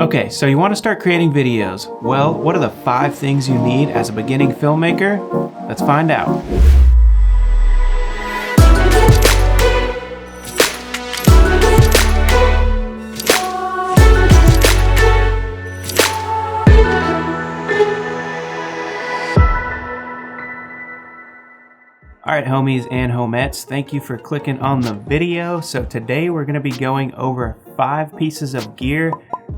Okay, so you want to start creating videos. Well, what are the 5 things you need as a beginning filmmaker? Let's find out. Alright homies and homettes, thank you for clicking on the video. So today we're going to be going over 5 pieces of gear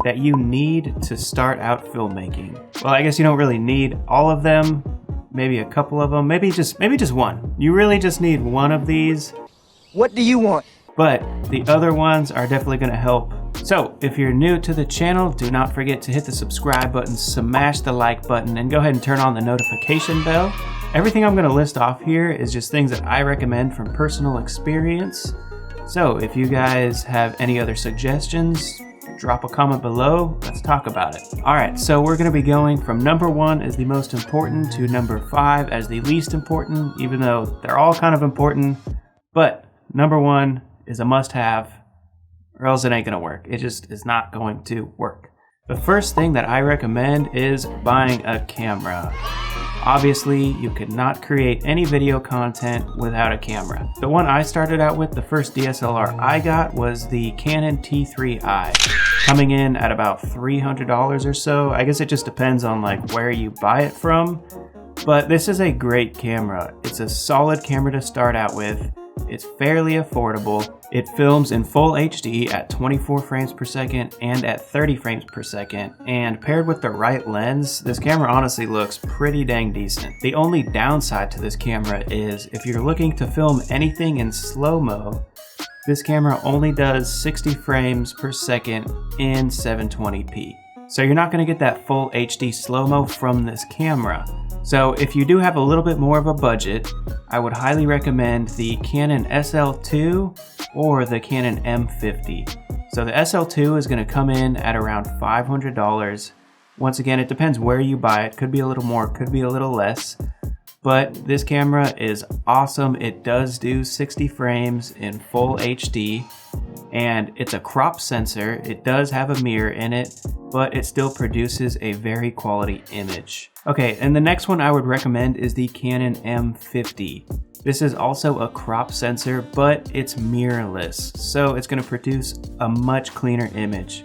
that you need to start out filmmaking. Well, I guess you don't really need all of them, maybe a couple of them, maybe just one. You really just need one of these. What do you want? But the other ones are definitely going to help. So if you're new to the channel, do not forget to hit the subscribe button, smash the like button, and go ahead and turn on the notification bell. Everything I'm going to list off here is just things that I recommend from personal experience. So if you guys have any other suggestions, drop a comment below. Let's talk about it. All right, so we're going to be going from number 1 as the most important to number 5 as the least important, even though they're all kind of important. But number 1 is a must-have, or else it ain't going to work. It just is not going to work. The first thing that I recommend is buying a camera. Obviously, you could not create any video content without a camera. The one I started out with, the first DSLR I got, was the Canon T3i, coming in at about $300 or so. I guess it just depends on like where you buy it from, but this is a great camera. It's a solid camera to start out with. It's fairly affordable. It films in full HD at 24 frames per second and at 30 frames per second, and paired with the right lens, this camera honestly looks pretty dang decent. The only downside to this camera is if you're looking to film anything in slow-mo, this camera only does 60 frames per second in 720p. So you're not going to get that full HD slow-mo from this camera. So if you do have a little bit more of a budget, I would highly recommend the Canon SL2 or the Canon M50. So the SL2 is going to come in at around $500. Once again, it depends where you buy it. Could be a little more, could be a little less. But this camera is awesome. It does do 60 frames in full HD, and it's a crop sensor. It does have a mirror in it, but it still produces a very quality image. Okay, and the next one I would recommend is the Canon M50. This is also a crop sensor, but it's mirrorless, so it's going to produce a much cleaner image.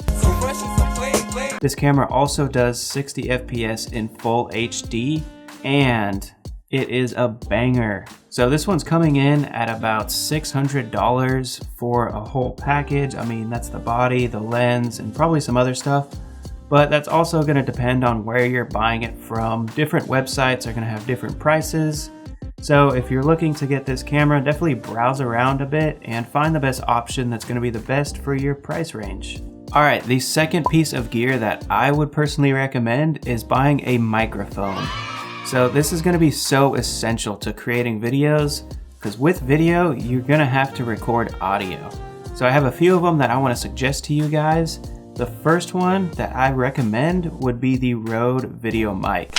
This camera also does 60 FPS in full HD, and it is a banger. So this one's coming in at about $600 for a whole package. I mean, that's the body, the lens, and probably some other stuff. But that's also going to depend on where you're buying it from. Different websites are going to have different prices. So if you're looking to get this camera, definitely browse around a bit and find the best option that's going to be the best for your price range. Alright, the second piece of gear that I would personally recommend is buying a microphone. So this is going to be so essential to creating videos, because with video, you're going to have to record audio. So I have a few of them that I want to suggest to you guys. The first one that I recommend would be the Rode Video Mic.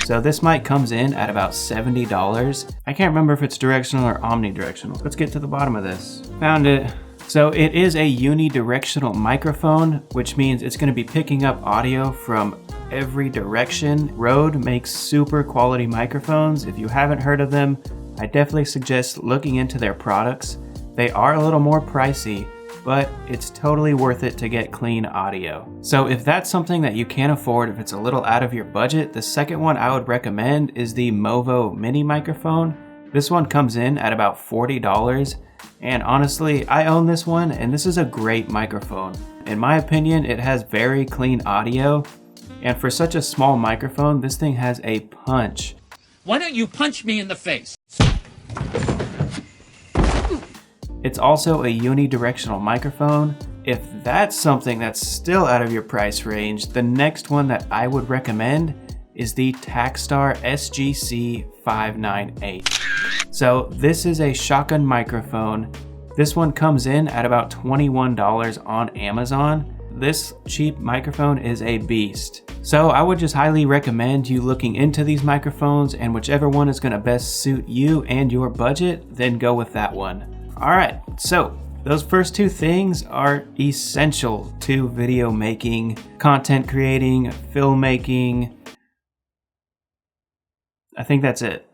So this mic comes in at about $70. I can't remember if it's directional or omnidirectional. Let's get to the bottom of this. Found it. So it is a unidirectional microphone, which means it's going to be picking up audio from every direction. Rode makes super quality microphones. If you haven't heard of them, I definitely suggest looking into their products. They are a little more pricey, but it's totally worth it to get clean audio. So if that's something that you can't afford, if it's a little out of your budget, the second one I would recommend is the Movo mini microphone. This one comes in at about $40. And honestly, I own this one, and this is a great microphone. In my opinion, it has very clean audio, and for such a small microphone, this thing has a punch. Why don't you punch me in the face? It's also a unidirectional microphone. If that's something that's still out of your price range, the next one that I would recommend is the Takstar SGC 598. So this is a shotgun microphone. This one comes in at about $21 on Amazon. This cheap microphone is a beast. So I would just highly recommend you looking into these microphones, and whichever one is going to best suit you and your budget, then go with that one. Alright, so those first two things are essential to video making, content creating, filmmaking. I think that's it.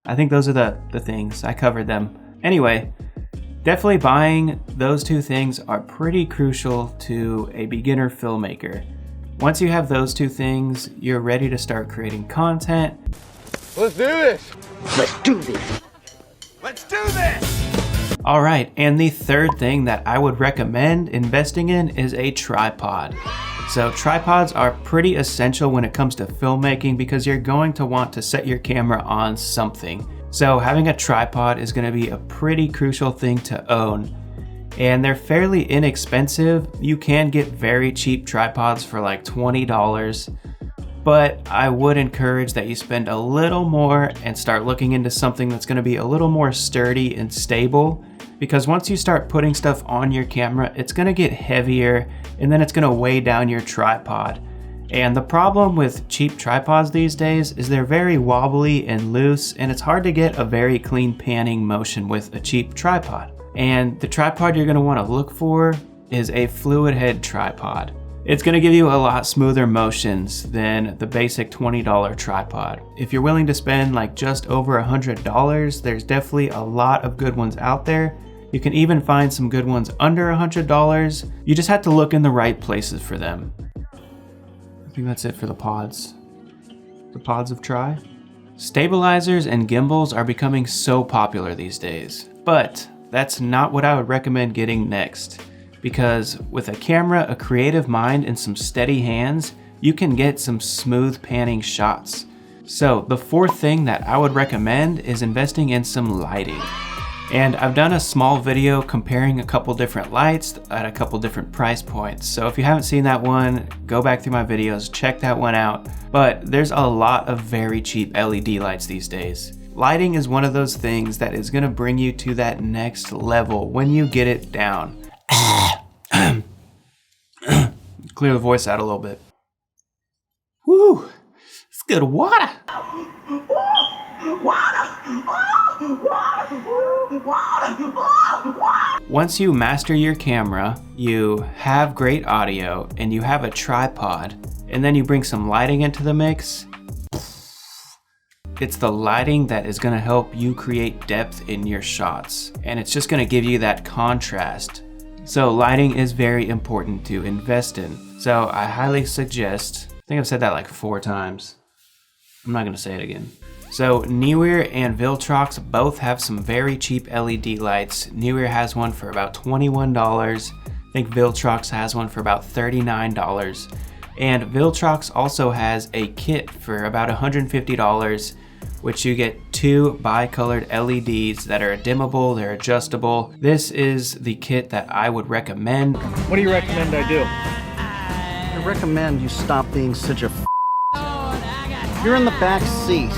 I think those are the things. I covered them. Anyway, definitely buying those two things are pretty crucial to a beginner filmmaker. Once you have those two things, you're ready to start creating content. Let's do this! Let's do this! Let's do this! All right, and the third thing that I would recommend investing in is a tripod. So tripods are pretty essential when it comes to filmmaking because you're going to want to set your camera on something. So having a tripod is going to be a pretty crucial thing to own. And they're fairly inexpensive. You can get very cheap tripods for like $20. But I would encourage that you spend a little more and start looking into something that's going to be a little more sturdy and stable, because once you start putting stuff on your camera, it's going to get heavier and then it's going to weigh down your tripod. And the problem with cheap tripods these days is they're very wobbly and loose, and it's hard to get a very clean panning motion with a cheap tripod. And the tripod you're going to want to look for is a fluid head tripod. It's going to give you a lot smoother motions than the basic $20 tripod. If you're willing to spend like just over $100, there's definitely a lot of good ones out there. You can even find some good ones under $100. You just have to look in the right places for them. I think that's it for the pods. The pods of Tri. Stabilizers and gimbals are becoming so popular these days, but that's not what I would recommend getting next. Because with a camera, a creative mind, and some steady hands, you can get some smooth panning shots. So the fourth thing that I would recommend is investing in some lighting. And I've done a small video comparing a couple different lights at a couple different price points. So if you haven't seen that one, go back through my videos, check that one out. But there's a lot of very cheap LED lights these days. Lighting is one of those things that is gonna bring you to that next level when you get it down. Clear the voice out a little bit. Woo! It's good water. Once you master your camera, you have great audio, and you have a tripod, and then you bring some lighting into the mix, it's the lighting that is going to help you create depth in your shots, and it's just going to give you that contrast. So lighting is very important to invest in. So I highly suggest, I think I've said that like 4 times. I'm not gonna say it again. So Neewer and Viltrox both have some very cheap LED lights. Neewer has one for about $21. I think Viltrox has one for about $39. And Viltrox also has a kit for about $150, which you get 2 bi-colored LEDs that are dimmable, they're adjustable. This is the kit that I would recommend. What do you recommend I do? I recommend you stop being such a You're in the back seat.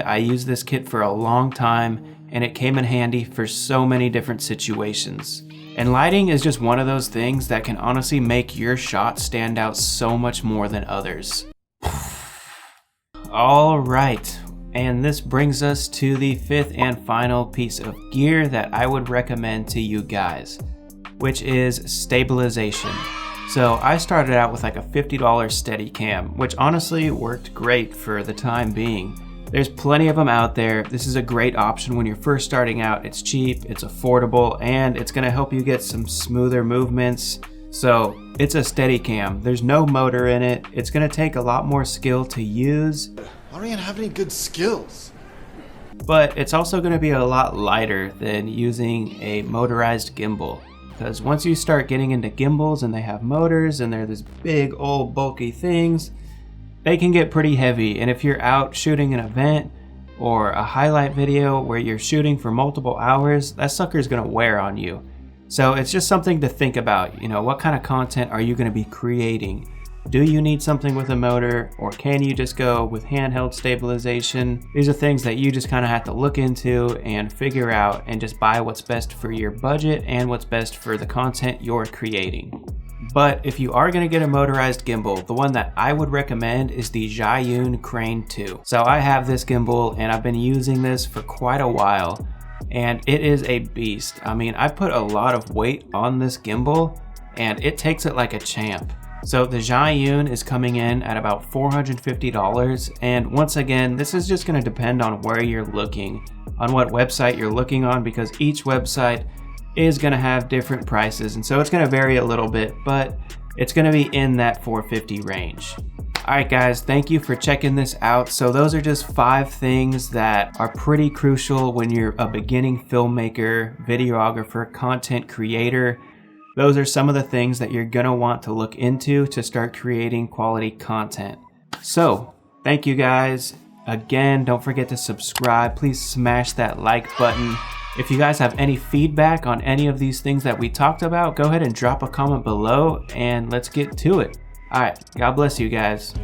I used this kit for a long time, and it came in handy for so many different situations. And lighting is just one of those things that can honestly make your shot stand out so much more than others. All right, and this brings us to the 5th and final piece of gear that I would recommend to you guys, which is stabilization. So I started out with like a $50 Steadicam, which honestly worked great for the time being. There's plenty of them out there. This is a great option when you're first starting out. It's cheap, it's affordable, and it's gonna help you get some smoother movements. So it's a Steadicam. There's no motor in it. It's gonna take a lot more skill to use. I don't even have any good skills. But it's also gonna be a lot lighter than using a motorized gimbal. Because once you start getting into gimbals and they have motors and they're these big old bulky things, they can get pretty heavy. And if you're out shooting an event or a highlight video where you're shooting for multiple hours, that sucker's gonna wear on you. So it's just something to think about. You know, what kind of content are you gonna be creating? Do you need something with a motor, or can you just go with handheld stabilization? These are things that you just kind of have to look into and figure out, and just buy what's best for your budget and what's best for the content you're creating. But if you are going to get a motorized gimbal, the one that I would recommend is the Zhiyun Crane 2. So I have this gimbal and I've been using this for quite a while. and it is a beast. I mean, I put a lot of weight on this gimbal and it takes it like a champ. So the Zhiyun is coming in at about $450, and once again, this is just going to depend on where you're looking, on what website you're looking on, because each website is going to have different prices, and so it's going to vary a little bit, but it's going to be in that $450 range. Alright guys, thank you for checking this out. So those are just 5 things that are pretty crucial when you're a beginning filmmaker, videographer, content creator. Those are some of the things that you're gonna want to look into to start creating quality content. So, thank you guys. Again, don't forget to subscribe. Please smash that like button. If you guys have any feedback on any of these things that we talked about, go ahead and drop a comment below and let's get to it. Alright, God bless you guys.